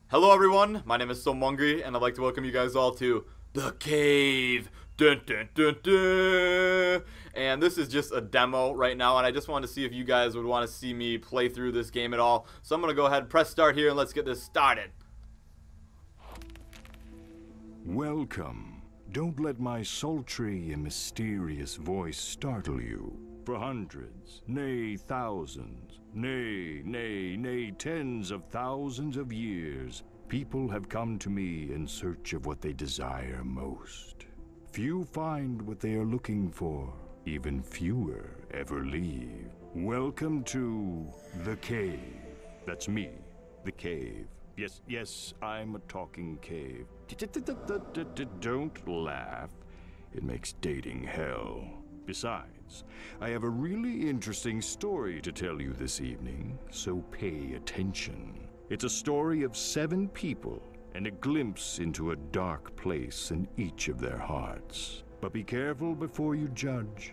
Hello everyone, my name is So Mungry, and I'd like to welcome you guys all to The Cave. Dun, dun, dun, dun. And this is just a demo right now, and I just wanted to see if you guys would want to see me play through this game at all. So I'm going to go ahead and press start here, and let's get this started. Welcome. Don't let my sultry and mysterious voice startle you. For hundreds, nay thousands, nay tens of thousands of years, people have come to me in search of what they desire most. Few find what they are looking for. Even fewer ever leave. Welcome to The Cave. That's me, The Cave. Yes, I'm a talking cave. Don't laugh. It makes dating hell. Besides, I have a really interesting story to tell you this evening, so pay attention. It's a story of 7 people and a glimpse into a dark place in each of their hearts. But be careful before you judge.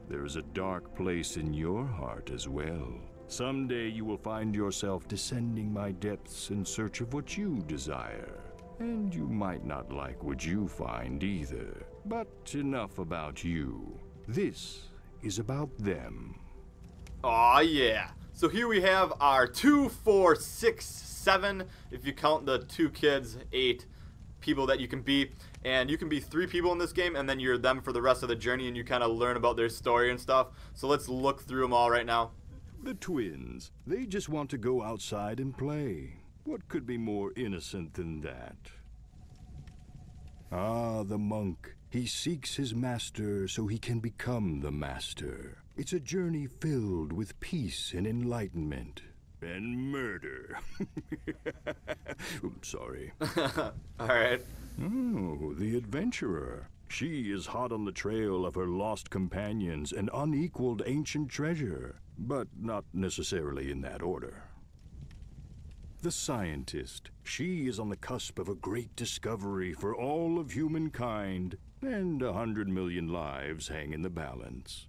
There is a dark place in your heart as well. Someday you will find yourself descending my depths in search of what you desire. And you might not like what you find either. But enough about you. This is about them. Aw, yeah. So here we have our 2, 4, 6, 7, if you count the 2 kids, 8 people that you can be. And you can be 3 people in this game, and then you're them for the rest of the journey, and you kind of learn about their story and stuff. So let's look through them all right now. The twins, they just want to go outside and play. What could be more innocent than that? Ah, the monk. He seeks his master so he can become the master. It's a journey filled with peace and enlightenment. And murder. Oops, sorry. Alright. Oh, the adventurer. She is hot on the trail of her lost companions and unequaled ancient treasure, but not necessarily in that order. The scientist. She is on the cusp of a great discovery for all of humankind, and 100 million lives hang in the balance.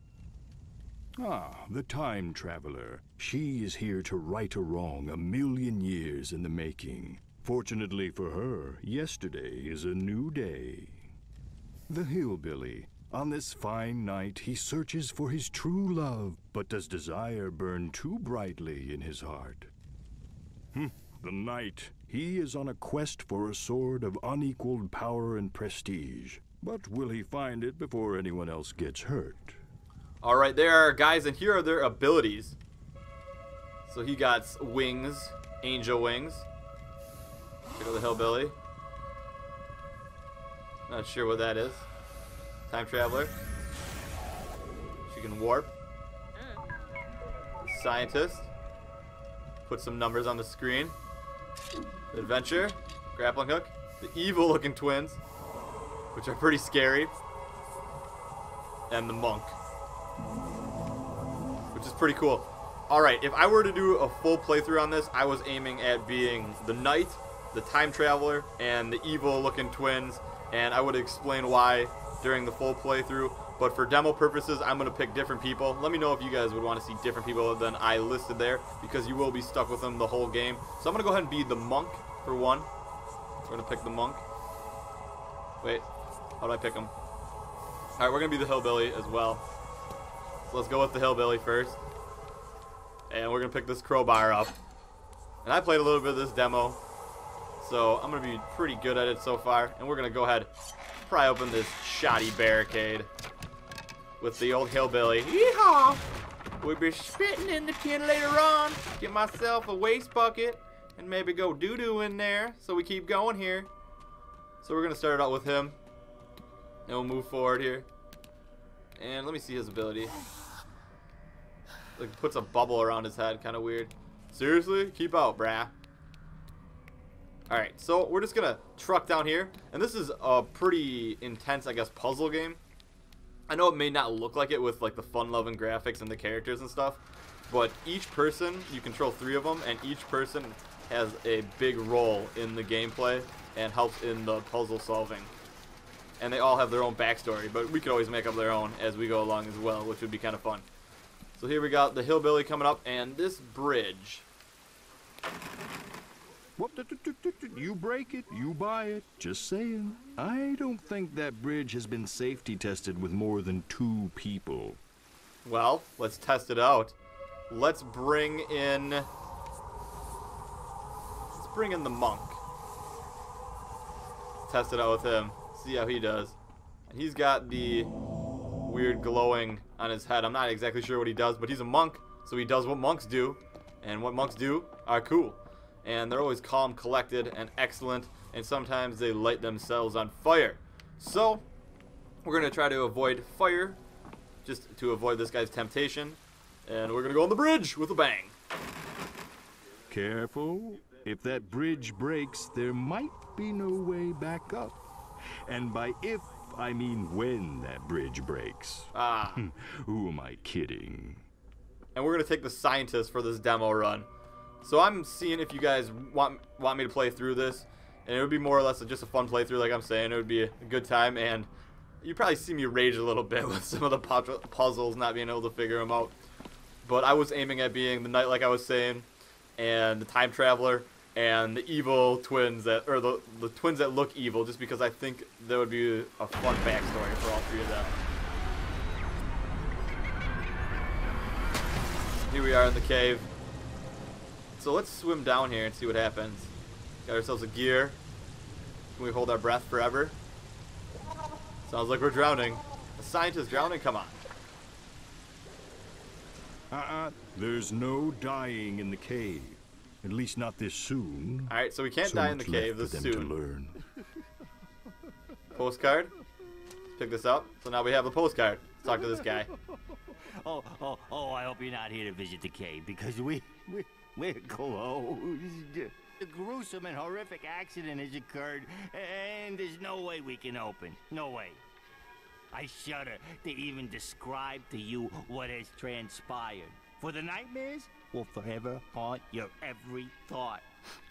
Ah, the time traveler. She is here to right a wrong 1,000,000 years in the making. Fortunately for her, yesterday is a new day. The hillbilly. On this fine night, he searches for his true love, but does desire burn too brightly in his heart? The knight. He is on a quest for a sword of unequaled power and prestige. But will he find it before anyone else gets hurt? Alright, there are guys, and here are their abilities. So he got wings, angel wings. Check out the hillbilly. Not sure what that is. Time traveler. She can warp. Scientist. Put some numbers on the screen. The adventure. Grappling hook. The evil looking twins, which are pretty scary. And the monk, which is pretty cool. Alright, if I were to do a full playthrough on this, I was aiming at being the knight, the time traveler, and the evil looking twins, and I would explain why during the full playthrough. But for demo purposes, I'm going to pick different people. Let me know if you guys would want to see different people than I listed there, because you will be stuck with them the whole game. So I'm going to go ahead and be the monk for one. We're going to pick the monk. Wait, how do I pick him? Alright, we're going to be the hillbilly as well. So let's go with the hillbilly first. And we're going to pick this crowbar up. And I played a little bit of this demo, so I'm going to be pretty good at it so far. And we're going to go ahead, pry open this shoddy barricade with the old hillbilly. Yeehaw! We'll be spitting in the tin later on. Get myself a waste bucket and maybe go doo-doo in there. So we keep going here. So we're going to start it out with him. And we'll move forward here. And let me see his ability. Like, puts a bubble around his head. Kind of weird. Seriously? Keep out, brah. Alright, so we're just going to truck down here. And this is a pretty intense, I guess, puzzle game. I know it may not look like it with, like, the fun-loving graphics and the characters and stuff. But each person, you control 3 of them. And each person has a big role in the gameplay and helps in the puzzle solving. And they all have their own backstory, but we could always make up their own as we go along as well, which would be kind of fun. So here we got the hillbilly coming up, and this bridge. Whoop, you break it, you buy it. Just saying. I don't think that bridge has been safety tested with more than 2 people. Well, let's test it out. Let's bring in the monk. Test it out with him. See how he does. And he's got the weird glowing on his head. I'm not exactly sure what he does, but he's a monk, so he does what monks do. And what monks do are cool. And they're always calm, collected, and excellent. And sometimes they light themselves on fire. So, we're going to try to avoid fire, just to avoid this guy's temptation. And we're going to go on the bridge with a bang. Careful. If that bridge breaks, there might be no way back up. And by if, I mean when that bridge breaks. Ah. Who am I kidding? And we're going to take the scientist for this demo run. So I'm seeing if you guys want me to play through this. And it would be more or less just a fun playthrough, like I'm saying. It would be a good time. And you probably see me rage a little bit with some of the puzzles, not being able to figure them out. But I was aiming at being the knight, like I was saying, and the time traveler, and the evil twins that, or the twins that look evil, just because I think there would be a fun backstory for all 3 of them. Here we are in the cave. So let's swim down here and see what happens. Got ourselves a gear. Can we hold our breath forever? Sounds like we're drowning. A scientist drowning? Come on. There's no dying in the cave. At least not this soon. Alright, so we can't die in the cave this soon. To learn. Postcard. Pick this up. So now we have the postcard. Let's talk to this guy. Oh, I hope you're not here to visit the cave, because we're closed. A gruesome and horrific accident has occurred, and there's no way we can open. No way. I shudder to even describe to you what has transpired. For the nightmares will forever haunt your every thought.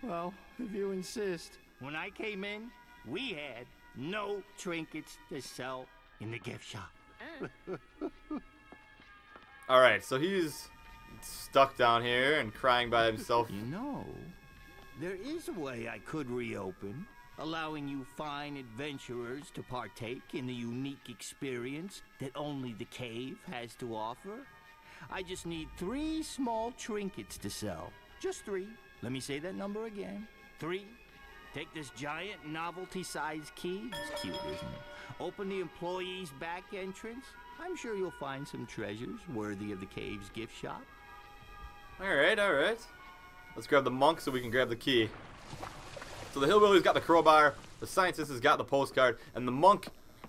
Well, if you insist. When I came in, we had no trinkets to sell in the gift shop. Alright, so he's stuck down here and crying by himself. You know, there is a way I could reopen, allowing you fine adventurers to partake in the unique experience that only the cave has to offer. I just need 3 small trinkets to sell. Just 3. Let me say that number again. 3. Take this giant novelty-sized key. It's cute, isn't it? Open the employee's back entrance. I'm sure you'll find some treasures worthy of the cave's gift shop. Alright, alright. Let's grab the monk so we can grab the key. So the hillbilly's got the crowbar, the scientist has got the postcard, and the monk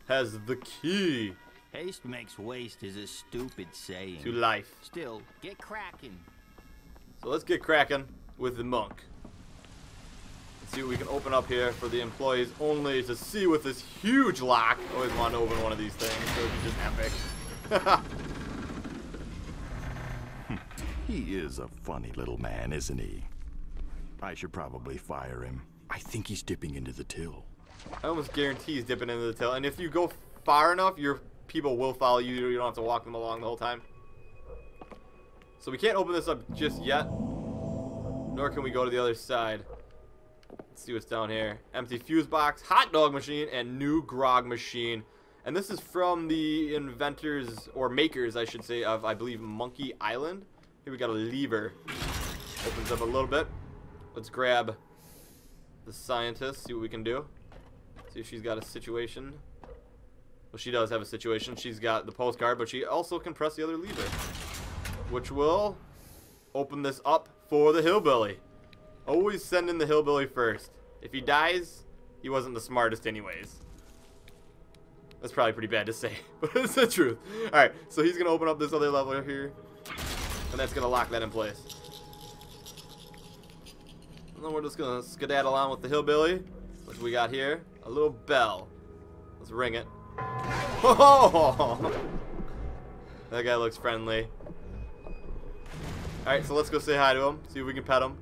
has the key. Haste makes waste is a stupid saying. To life. Still, get cracking. So let's get cracking with the monk. Let's see what we can open up here for the employees only to see with this huge lock. Always wanted to open one of these things, so it'd be just epic. He is a funny little man, isn't he? I should probably fire him. I think he's dipping into the till. I almost guarantee he's dipping into the till. And if you go far enough, your people will follow you. You don't have to walk them along the whole time. So we can't open this up just yet. Nor can we go to the other side. Let's see what's down here. Empty fuse box, hot dog machine, and new grog machine. And this is from the inventors, or makers, I should say, of, I believe, Monkey Island. Here we got a lever. Opens up a little bit. Let's grab the scientist, see what we can do. See if she's got a situation. Well, she does have a situation. She's got the postcard, but she also can press the other lever, which will open this up for the hillbilly. Always send in the hillbilly first. If he dies, he wasn't the smartest anyways. That's probably pretty bad to say, but it's the truth. Alright, so he's going to open up this other level here, and that's going to lock that in place. And then we're just going to skedaddle on with the hillbilly, which we got here. A little bell. Let's ring it. Oh! That guy looks friendly. Alright, so let's go say hi to him, see if we can pet him.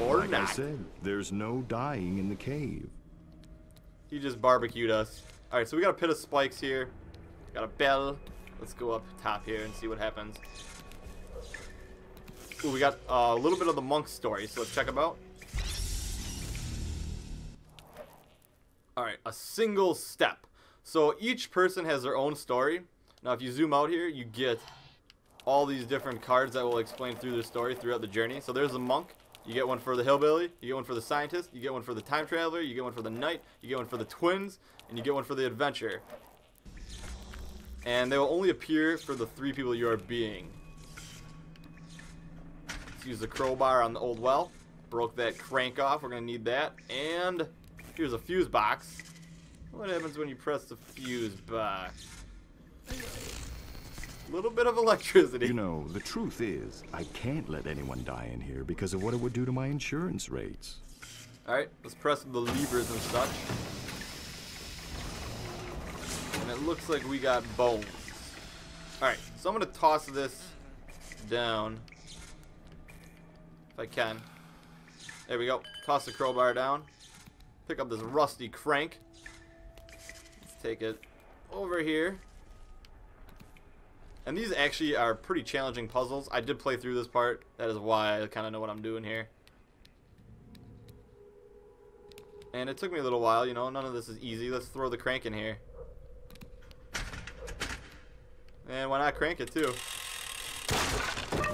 Or like not. I said, there's no dying in the cave. He just barbecued us. Alright, so we got a pit of spikes here. Got a bell. Let's go up top here and see what happens. Ooh, we got a little bit of the monk story, so let's check him out. Alright, a single step. So each person has their own story. Now if you zoom out here, you get all these different cards that will explain through their story throughout the journey. So there's the monk. You get one for the hillbilly. You get one for the scientist. You get one for the time traveler. You get one for the knight. You get one for the twins. And you get one for the adventurer. And they will only appear for the 3 people you are being. Let's use the crowbar on the old well. Broke that crank off. We're going to need that. And here's a fuse box. What happens when you press the fuse box? A little bit of electricity. You know, the truth is, I can't let anyone die in here because of what it would do to my insurance rates. Alright, let's press the levers and such. And it looks like we got bones. Alright, so I'm going to toss this down. If I can. There we go. Toss the crowbar down. Pick up this rusty crank. Let's take it over here. And these actually are pretty challenging puzzles. I did play through this part. That is why I kind of know what I'm doing here. And it took me a little while, you know. None of this is easy. Let's throw the crank in here. And why not crank it too?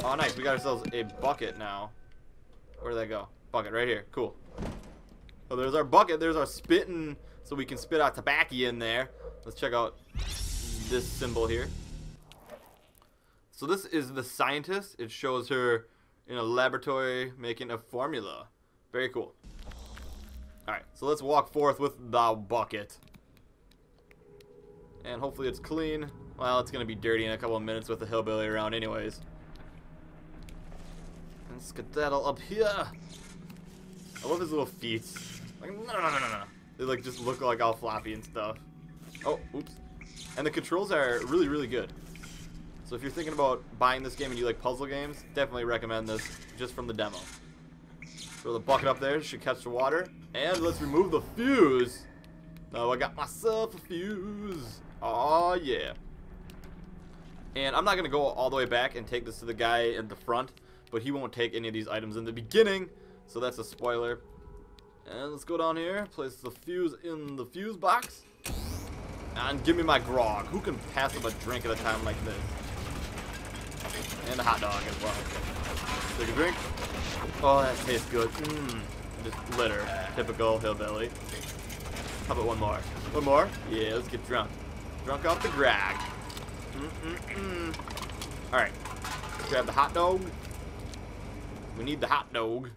Oh, nice. We got ourselves a bucket now. Where did that go? Bucket right here. Cool. Oh, there's our bucket. There's our spitting, so we can spit out tobacco in there. Let's check out this symbol here. So this is the scientist. It shows her in a laboratory making a formula. Very cool. Alright, so let's walk forth with the bucket. And hopefully it's clean. Well, it's going to be dirty in a couple of minutes with the hillbilly around anyways. And skedaddle up here. I love his little feet. Like, no. They like just look like all floppy and stuff. Oh, oops. And the controls are really, really good. So if you're thinking about buying this game and you like puzzle games, definitely recommend this just from the demo. Throw the bucket up there, should catch the water. And let's remove the fuse. Now I got myself a fuse. Oh yeah. And I'm not going to go all the way back and take this to the guy in the front, but he won't take any of these items in the beginning, so that's a spoiler. And let's go down here, place the fuse in the fuse box, and give me my grog. Who can pass up a drink at a time like this? And a hot dog as well. Take a drink. Oh, that tastes good. Just glitter. Typical hillbilly. How about one more? One more? Yeah, let's get drunk. Drunk off the grog. Alright. Let's grab the hot dog. We need the hot dog.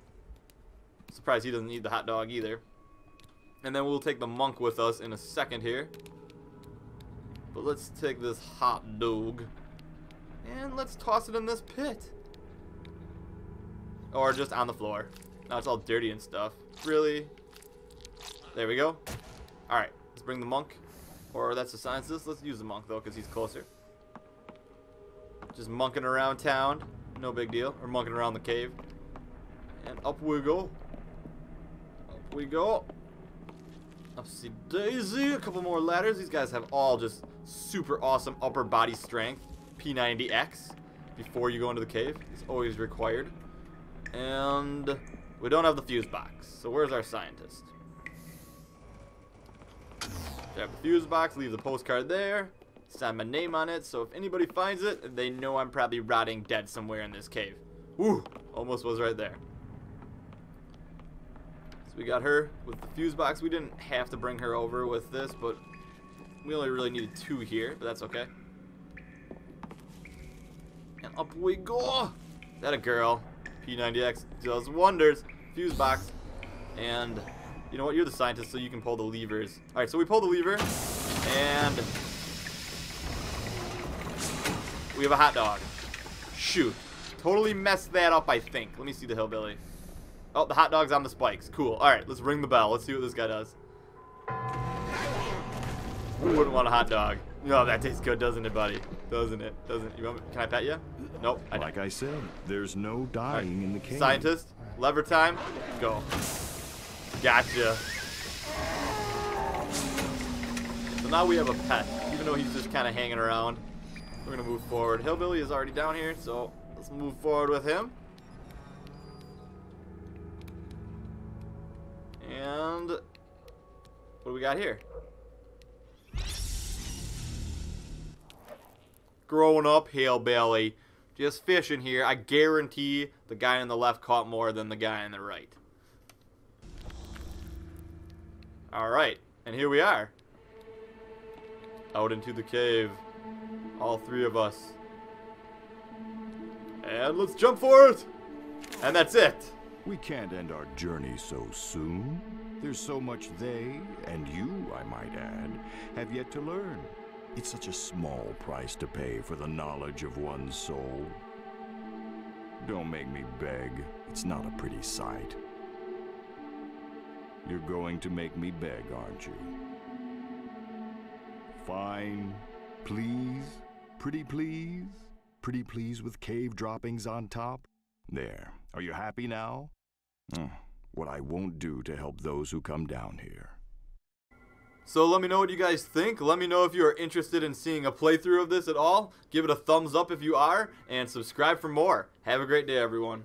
Surprised he doesn't need the hot dog either. And then we'll take the monk with us in a second here. But let's take this hot dog. And let's toss it in this pit. Or just on the floor. Now it's all dirty and stuff. Really? There we go. Alright. Let's bring the monk. Or that's the scientist. Let's use the monk though, because he's closer. Just monking around town. No big deal. Or monking around the cave. And up we go. Up we go. Upsy daisy. A couple more ladders. These guys have all just super awesome upper body strength. P90X. Before you go into the cave. It's always required. And we don't have the fuse box. So where's our scientist? Grab the fuse box. Leave the postcard there. Sign my name on it, so if anybody finds it, they know I'm probably rotting dead somewhere in this cave. Woo! Almost was right there. So we got her with the fuse box. We didn't have to bring her over with this, but we only really needed 2 here, but that's okay. And up we go! That a girl. P90X does wonders. Fuse box. And you know what? You're the scientist, so you can pull the levers. Alright, so we pull the lever, and we have a hot dog. Shoot. Totally messed that up, I think. Let me see the hillbilly. Oh, the hot dog's on the spikes. Cool. Alright, let's ring the bell. Let's see what this guy does. Who wouldn't want a hot dog? No, that tastes good, doesn't it, buddy? Doesn't it? Doesn't it? You want me, can I pet you? Nope. Like I said, there's no dying in the cave. Scientist, lever time. Go. Gotcha. So now we have a pet, even though he's just kind of hanging around. We're going to move forward. Hillbilly is already down here, so let's move forward with him. And What do we got here? Growing up hillbilly. Just fishing here. I guarantee the guy on the left caught more than the guy on the right. Alright, and here we are. Out into the cave. All three of us. And let's jump for it! And that's it. We can't end our journey so soon. There's so much they, and you, I might add, have yet to learn. It's such a small price to pay for the knowledge of one's soul. Don't make me beg. It's not a pretty sight. You're going to make me beg, aren't you? Fine. Please? Pretty please? Pretty please with cave droppings on top? There. Are you happy now? What I won't do to help those who come down here. So let me know what you guys think. Let me know if you are interested in seeing a playthrough of this at all. Give it a thumbs up if you are, and subscribe for more. Have a great day, everyone.